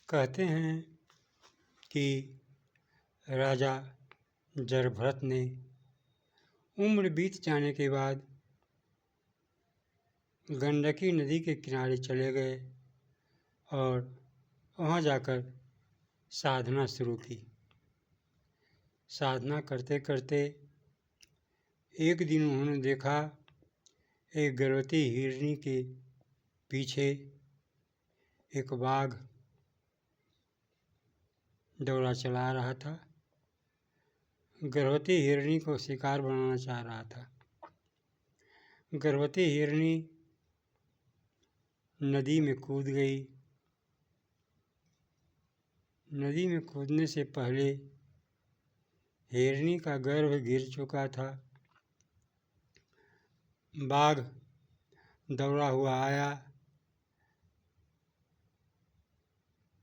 कहते हैं कि राजा जरभरत ने उम्र बीत जाने के बाद गंडकी नदी के किनारे चले गए और वहाँ जाकर साधना शुरू की। साधना करते करते एक दिन उन्होंने देखा एक गर्भवती हिरनी के पीछे एक बाघ दौड़ा चला रहा था। गर्भवती हिरनी को शिकार बनाना चाह रहा था। गर्भवती हिरनी नदी में कूद गई। नदी में कूदने से पहले हिरनी का गर्भ गिर चुका था। बाघ दौड़ा हुआ आया,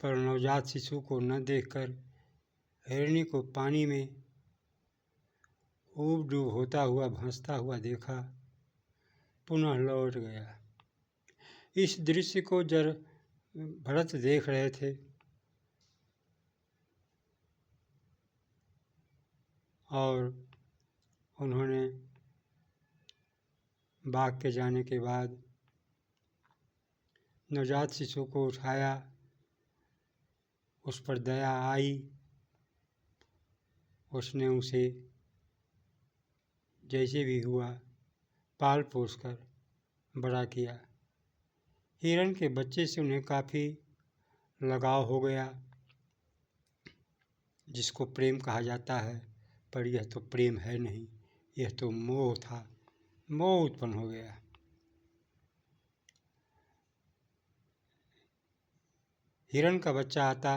पर नवजात शिशु को न देखकर हिरनी को पानी में ऊब डूब होता हुआ भासता हुआ देखा, पुनः लौट गया। इस दृश्य को भरत देख रहे थे और उन्होंने बाघ के जाने के बाद नवजात शिशु को उठाया। उस पर दया आई, उसने उसे जैसे भी हुआ पाल पोस कर बड़ा किया। हिरण के बच्चे से उन्हें काफ़ी लगाव हो गया, जिसको प्रेम कहा जाता है, पर यह तो प्रेम है नहीं, यह तो मोह था। मोह उत्पन्न हो गया। हिरण का बच्चा आता,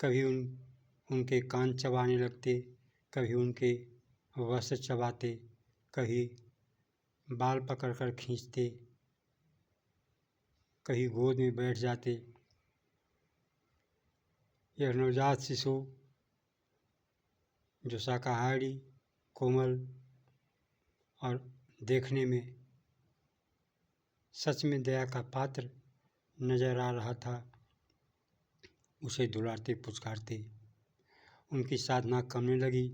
कभी उनके कान चबाने लगते, कभी उनके वस्त्र चबाते, कभी बाल पकड़कर खींचते, कभी गोद में बैठ जाते। यह नवजात शिशु जो शाकाहारी, कोमल और देखने में सच में दया का पात्र नजर आ रहा था, उसे दुलारते पुचकारते। उनकी साधना कमने लगी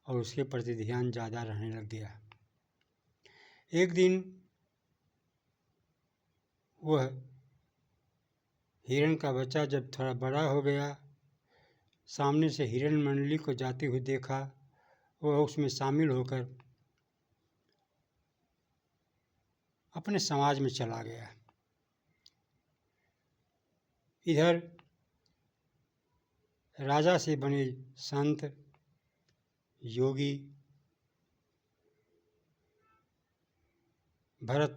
और उसके प्रति ध्यान ज़्यादा रहने लग गया। एक दिन वह हिरण का बच्चा जब थोड़ा बड़ा हो गया, सामने से हिरण मंडली को जाते हुए देखा, वह उसमें शामिल होकर अपने समाज में चला गया। इधर राजा से बने संत, योगी भरत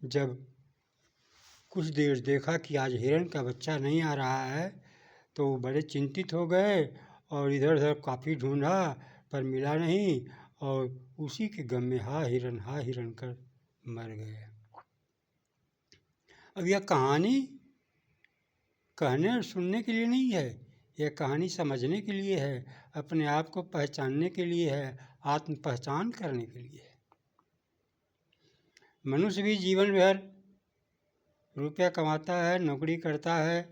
जब कुछ देर देखा कि आज हिरण का बच्चा नहीं आ रहा है, तो वो बड़े चिंतित हो गए और इधर उधर काफ़ी ढूंढा पर मिला नहीं, और उसी के गम में हा हिरण कर मर गए। अब यह कहानी कहने और सुनने के लिए नहीं है, यह कहानी समझने के लिए है, अपने आप को पहचानने के लिए है, आत्म पहचान करने के लिए है। मनुष्य भी जीवन भर रुपया कमाता है, नौकरी करता है,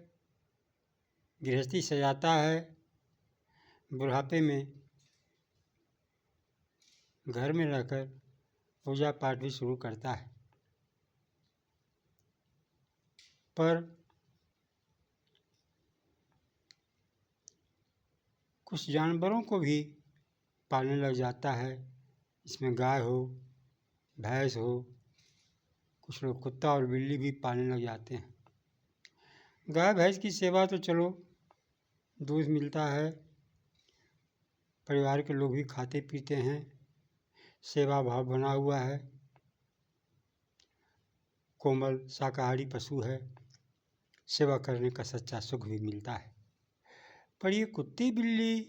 गृहस्थी सजाता है, बुढ़ापे में घर में रहकर पूजा पाठ भी शुरू करता है, पर कुछ जानवरों को भी पालने लग जाता है। इसमें गाय हो, भैंस हो, कुछ लोग कुत्ता और बिल्ली भी पालने लग जाते हैं। गाय भैंस की सेवा तो चलो, दूध मिलता है, परिवार के लोग भी खाते पीते हैं, सेवा भाव बना हुआ है, कोमल शाकाहारी पशु है, सेवा करने का सच्चा सुख भी मिलता है। पर ये कुत्ते बिल्ली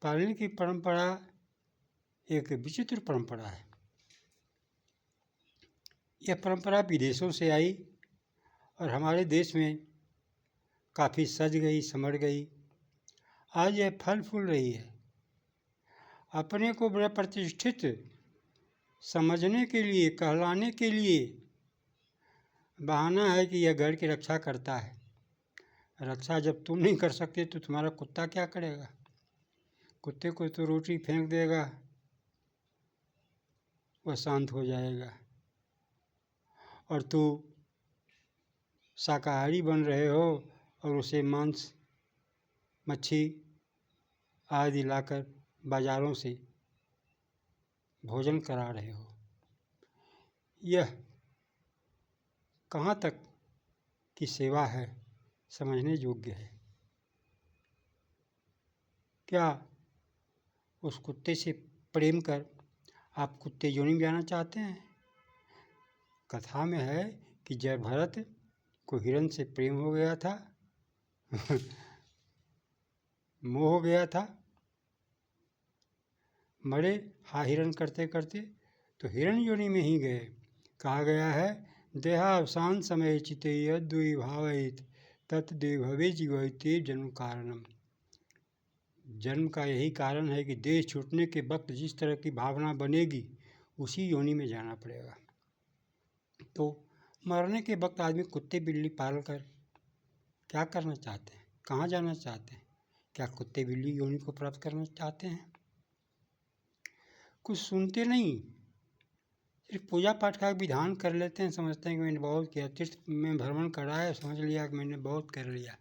पालने की परंपरा एक विचित्र परंपरा है। यह परंपरा विदेशों से आई और हमारे देश में काफ़ी सज गई, समर गई। आज यह फल फूल रही है। अपने को बड़ा प्रतिष्ठित समझने के लिए, कहलाने के लिए बहाना है कि यह घर की रक्षा करता है। रक्षा जब तुम नहीं कर सकते तो तुम्हारा कुत्ता क्या करेगा? कुत्ते को तो रोटी फेंक देगा, वह शांत हो जाएगा। और तू शाकाहारी बन रहे हो और उसे मांस, मच्छी आदि लाकर बाज़ारों से भोजन करा रहे हो। यह कहाँ तक की सेवा है, समझने योग्य है। क्या उस कुत्ते से प्रेम कर आप कुत्ते योनि में जाना चाहते हैं? कथा में है कि जयभरत को हिरण से प्रेम हो गया था मोह हो गया था। मरे हा हिरण करते करते तो हिरण योनि में ही गए। कहा गया है देहावसान समय चिते यद्वि भावयित तत्देव भवे जीवते जन्म कारणम। जन्म का यही कारण है कि देह छूटने के वक्त जिस तरह की भावना बनेगी उसी योनि में जाना पड़ेगा। तो मरने के वक्त आदमी कुत्ते बिल्ली पाल कर क्या करना चाहते हैं? कहाँ जाना चाहते हैं? क्या कुत्ते बिल्ली योनि को प्राप्त करना चाहते हैं? कुछ सुनते नहीं, सिर्फ पूजा पाठ का विधान कर लेते हैं। समझते हैं कि मैंने बहुत किया, तीर्थ में भ्रमण करा है, समझ लिया कि मैंने बहुत कर लिया,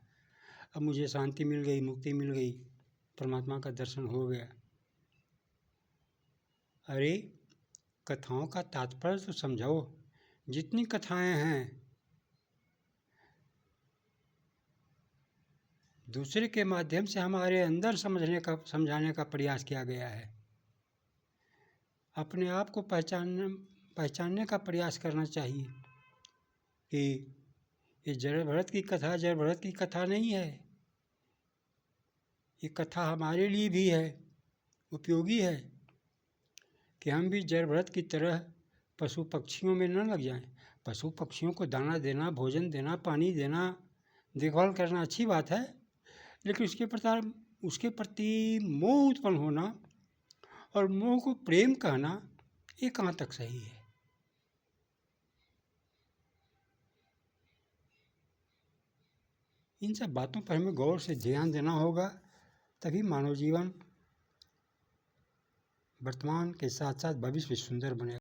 अब मुझे शांति मिल गई, मुक्ति मिल गई, परमात्मा का दर्शन हो गया। अरे कथाओं का तात्पर्य तो समझो। जितनी कथाएं हैं दूसरे के माध्यम से हमारे अंदर समझाने का प्रयास किया गया है। अपने आप को पहचानने का प्रयास करना चाहिए कि ये जयभरत की कथा जयभरत की कथा नहीं है। ये कथा हमारे लिए भी है, उपयोगी है कि हम भी जयभरत की तरह पशु पक्षियों में न लग जाएं। पशु पक्षियों को दाना देना, भोजन देना, पानी देना, देखभाल करना अच्छी बात है, लेकिन उसके प्रति मोह उत्पन्न होना और मोह को प्रेम कहना, ये कहाँ तक सही है? इन सब बातों पर हमें गौर से ध्यान देना होगा, तभी मानव जीवन वर्तमान के साथ साथ भविष्य भी सुंदर बनेगा।